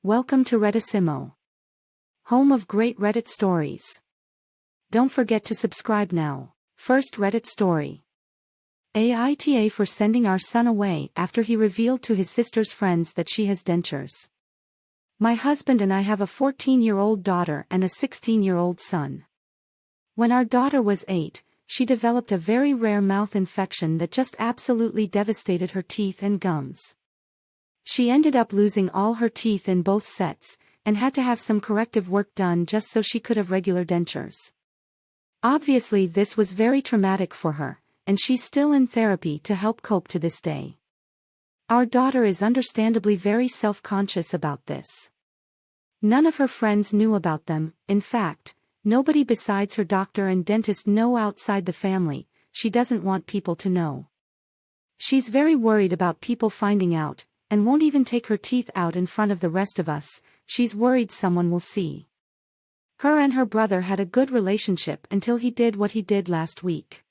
Welcome to Reddissimo, home of great Reddit stories. Don't forget to subscribe now. First Reddit story. AITA for sending our son away after he revealed to his sister's friends that she has dentures. My husband and I have a 14-year-old daughter and a 16-year-old son. When our daughter was 8, she developed a very rare mouth infection that just absolutely devastated her teeth and gums. She ended up losing all her teeth in both sets, and had to have some corrective work done just so she could have regular dentures. Obviously this was very traumatic for her, and she's still in therapy to help cope to this day. Our daughter is understandably very self-conscious about this. None of her friends knew about them. In fact, nobody besides her doctor and dentist know outside the family. She doesn't want people to know. She's very worried about people finding out, and won't even take her teeth out in front of the rest of us. She's worried someone will see. Her and her brother had a good relationship until he did what he did last week.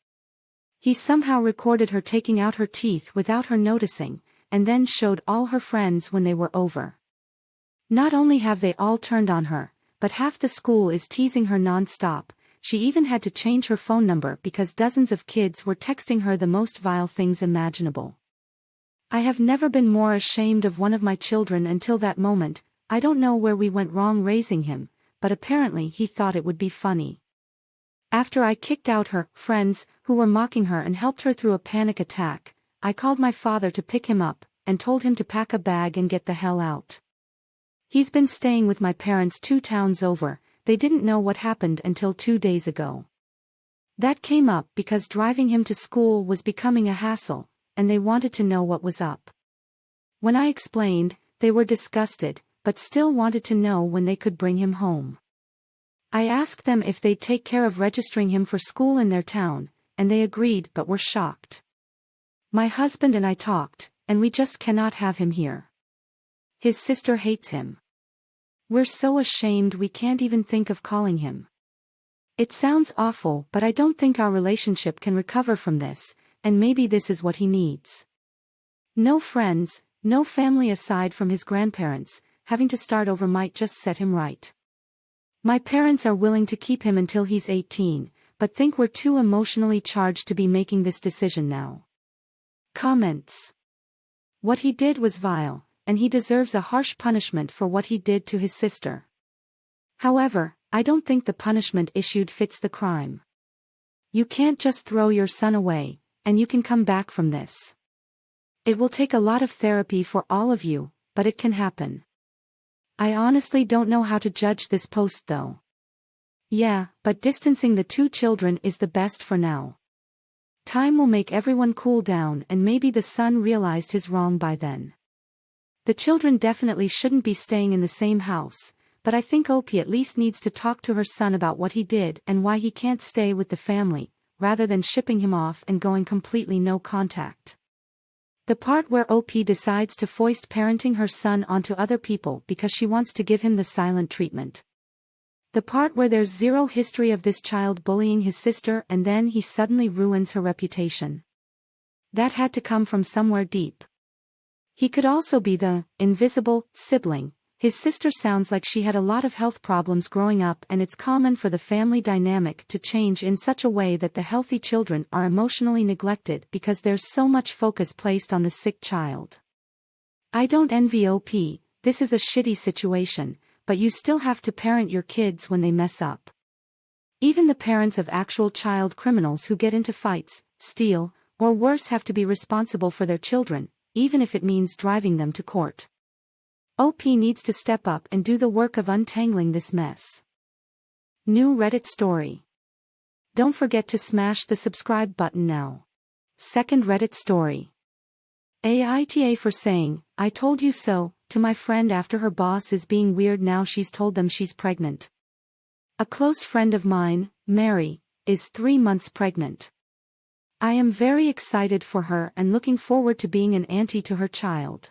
He somehow recorded her taking out her teeth without her noticing, and then showed all her friends when they were over. Not only have they all turned on her, but half the school is teasing her non-stop. She even had to change her phone number because dozens of kids were texting her the most vile things imaginable. I have never been more ashamed of one of my children until that moment. I don't know where we went wrong raising him, but apparently he thought it would be funny. After I kicked out her friends, who were mocking her, and helped her through a panic attack, I called my father to pick him up, and told him to pack a bag and get the hell out. He's been staying with my parents 2 towns over. They didn't know what happened until 2 days ago. That came up because driving him to school was becoming a hassle, and they wanted to know what was up. When I explained, they were disgusted, but still wanted to know when they could bring him home. I asked them if they'd take care of registering him for school in their town, and they agreed but were shocked. My husband and I talked, and we just cannot have him here. His sister hates him. We're so ashamed we can't even think of calling him. It sounds awful, but I don't think our relationship can recover from this, and maybe this is what he needs. No friends, no family aside from his grandparents. Having to start over might just set him right. My parents are willing to keep him until he's 18, but think we're too emotionally charged to be making this decision now. Comments. What he did was vile, and he deserves a harsh punishment for what he did to his sister. However, I don't think the punishment issued fits the crime. You can't just throw your son away, and you can come back from this. It will take a lot of therapy for all of you, but it can happen. I honestly don't know how to judge this post though. Yeah, but distancing the 2 children is the best for now. Time will make everyone cool down, and maybe the son realized his wrong by then. The children definitely shouldn't be staying in the same house, but I think OP at least needs to talk to her son about what he did and why he can't stay with the family, rather than shipping him off and going completely no contact. The part where OP decides to foist parenting her son onto other people because she wants to give him the silent treatment. The part where there's zero history of this child bullying his sister and then he suddenly ruins her reputation. That had to come from somewhere deep. He could also be the invisible sibling. His sister sounds like she had a lot of health problems growing up, and it's common for the family dynamic to change in such a way that the healthy children are emotionally neglected because there's so much focus placed on the sick child. I don't envy OP, this is a shitty situation, but you still have to parent your kids when they mess up. Even the parents of actual child criminals who get into fights, steal, or worse have to be responsible for their children, even if it means driving them to court. OP needs to step up and do the work of untangling this mess. New Reddit story. Don't forget to smash the subscribe button now. Second Reddit story. AITA for saying, "I told you so," to my friend after her boss is being weird now she's told them she's pregnant. A close friend of mine, Mary, is 3 months pregnant. I am very excited for her and looking forward to being an auntie to her child.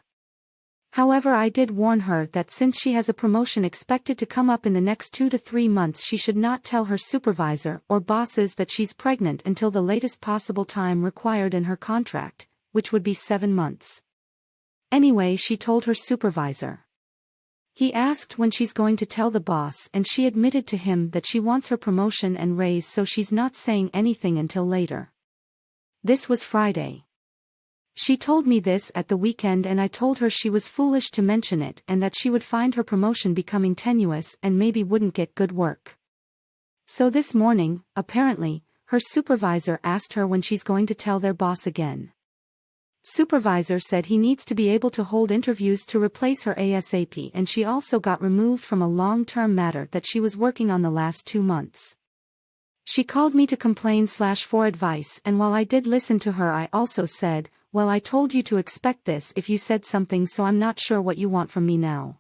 However, I did warn her that since she has a promotion expected to come up in the next 2 to 3 months, she should not tell her supervisor or bosses that she's pregnant until the latest possible time required in her contract, which would be 7 months. Anyway, she told her supervisor. He asked when she's going to tell the boss, and she admitted to him that she wants her promotion and raise, so she's not saying anything until later. This was Friday. She told me this at the weekend, and I told her she was foolish to mention it and that she would find her promotion becoming tenuous and maybe wouldn't get good work. So this morning, apparently, her supervisor asked her when she's going to tell their boss again. Supervisor said he needs to be able to hold interviews to replace her ASAP, and she also got removed from a long-term matter that she was working on the last 2 months. She called me to complain/for advice, and while I did listen to her, I also said, "Well, I told you to expect this if you said something, so I'm not sure what you want from me now."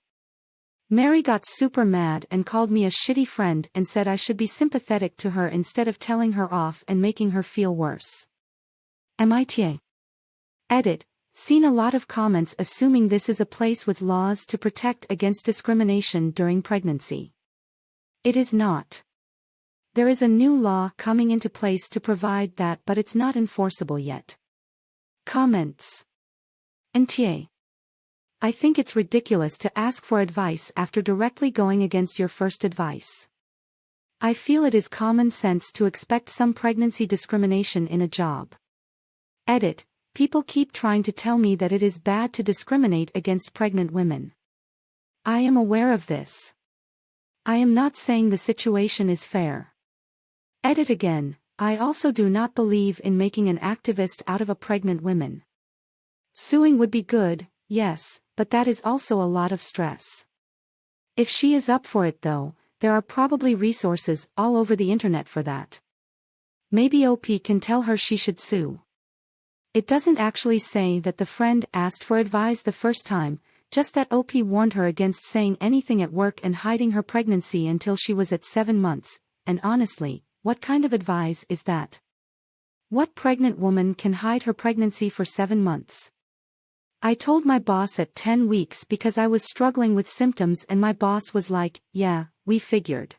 Mary got super mad and called me a shitty friend and said I should be sympathetic to her instead of telling her off and making her feel worse. AITA. Edit. Seen a lot of comments assuming this is a place with laws to protect against discrimination during pregnancy. It is not. There is a new law coming into place to provide that, but it's not enforceable yet. Comments. NTA. I think it's ridiculous to ask for advice after directly going against your first advice. I feel it is common sense to expect some pregnancy discrimination in a job. Edit. People keep trying to tell me that it is bad to discriminate against pregnant women. I am aware of this. I am not saying the situation is fair. Edit again. I also do not believe in making an activist out of a pregnant woman. Suing would be good, yes, but that is also a lot of stress. If she is up for it though, there are probably resources all over the internet for that. Maybe OP can tell her she should sue. It doesn't actually say that the friend asked for advice the first time, just that OP warned her against saying anything at work and hiding her pregnancy until she was at 7 months, and honestly, what kind of advice is that? What pregnant woman can hide her pregnancy for 7 months? I told my boss at 10 weeks because I was struggling with symptoms, and my boss was like, "Yeah, we figured."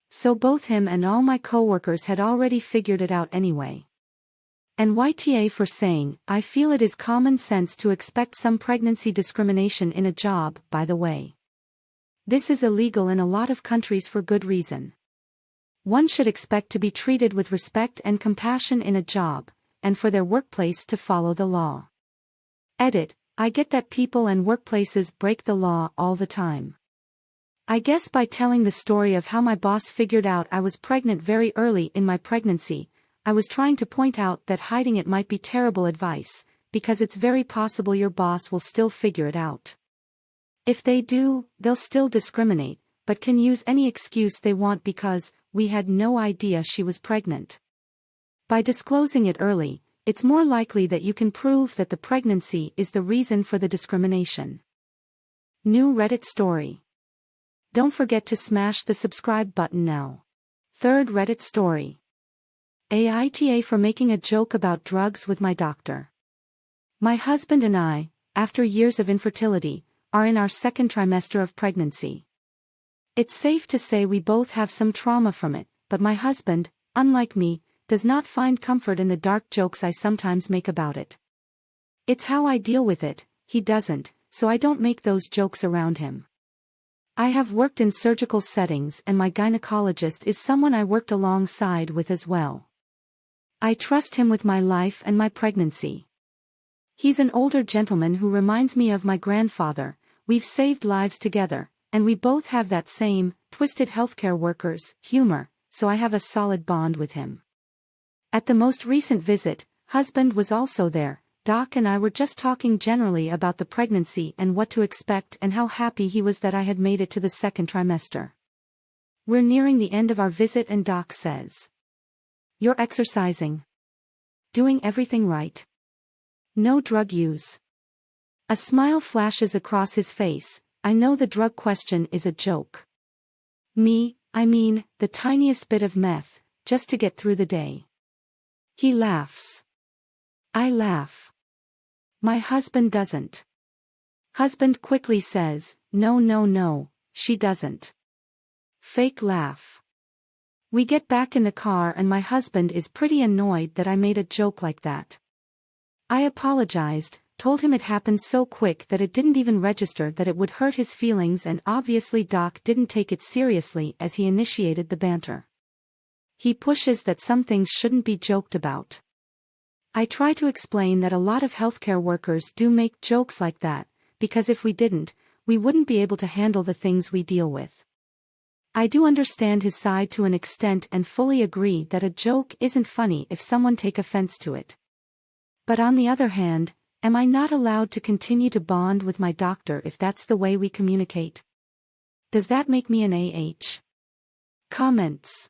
So both him and all my coworkers had already figured it out anyway. And YTA for saying, I feel it is common sense to expect some pregnancy discrimination in a job, by the way. This is illegal in a lot of countries for good reason. One should expect to be treated with respect and compassion in a job, and for their workplace to follow the law. Edit. I get that people and workplaces break the law all the time. I guess by telling the story of how my boss figured out I was pregnant very early in my pregnancy, I was trying to point out that hiding it might be terrible advice, because it's very possible your boss will still figure it out. If they do, they'll still discriminate, but can use any excuse they want because, "We had no idea she was pregnant." By disclosing it early, it's more likely that you can prove that the pregnancy is the reason for the discrimination. New Reddit story. Don't forget to smash the subscribe button now. Third Reddit story. AITA for making a joke about drugs with my doctor. My husband and I, after years of infertility, are in our second trimester of pregnancy. It's safe to say we both have some trauma from it, but my husband, unlike me, does not find comfort in the dark jokes I sometimes make about it. It's how I deal with it, he doesn't, so I don't make those jokes around him. I have worked in surgical settings, and my gynecologist is someone I worked alongside with as well. I trust him with my life and my pregnancy. He's an older gentleman who reminds me of my grandfather. We've saved lives together, and we both have that same, twisted healthcare workers, humor, so I have a solid bond with him. At the most recent visit, husband was also there. Doc and I were just talking generally about the pregnancy and what to expect and how happy he was that I had made it to the second trimester. We're nearing the end of our visit and Doc says, "You're exercising. Doing everything right. No drug use." A smile flashes across his face. I know the drug question is a joke. I mean, the tiniest bit of meth, just to get through the day. He laughs. I laugh. My husband doesn't. Husband quickly says, No, she doesn't. Fake laugh. We get back in the car and my husband is pretty annoyed that I made a joke like that. I apologized, told him it happened so quick that it didn't even register that it would hurt his feelings, and obviously Doc didn't take it seriously as he initiated the banter. He pushes that some things shouldn't be joked about. I try to explain that a lot of healthcare workers do make jokes like that, because if we didn't, we wouldn't be able to handle the things we deal with. I do understand his side to an extent and fully agree that a joke isn't funny if someone take offense to it. But on the other hand, am I not allowed to continue to bond with my doctor if that's the way we communicate? Does that make me an AH? Comments.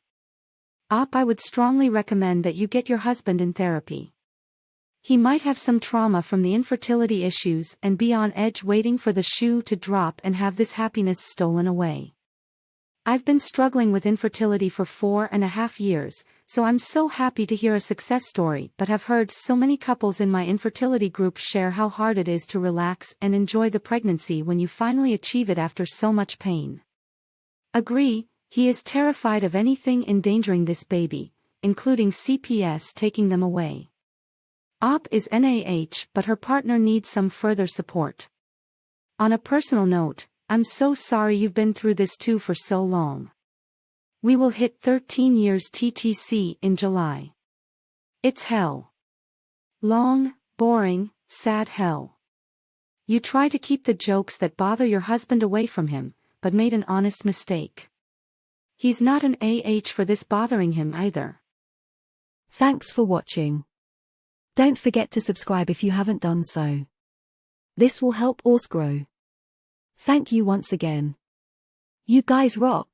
I would strongly recommend that you get your husband in therapy. He might have some trauma from the infertility issues and be on edge waiting for the shoe to drop and have this happiness stolen away. I've been struggling with infertility for 4.5 years, so I'm so happy to hear a success story, but have heard so many couples in my infertility group share how hard it is to relax and enjoy the pregnancy when you finally achieve it after so much pain. Agree, he is terrified of anything endangering this baby, including CPS taking them away. OP is NAH, but her partner needs some further support. On a personal note, I'm so sorry you've been through this too for so long. We will hit 13 years TTC in July. It's hell. Long, boring, sad hell. You try to keep the jokes that bother your husband away from him, but made an honest mistake. He's not an AH for this bothering him either. Thanks for watching. Don't forget to subscribe if you haven't done so. This will help us grow. Thank you once again. You guys rock.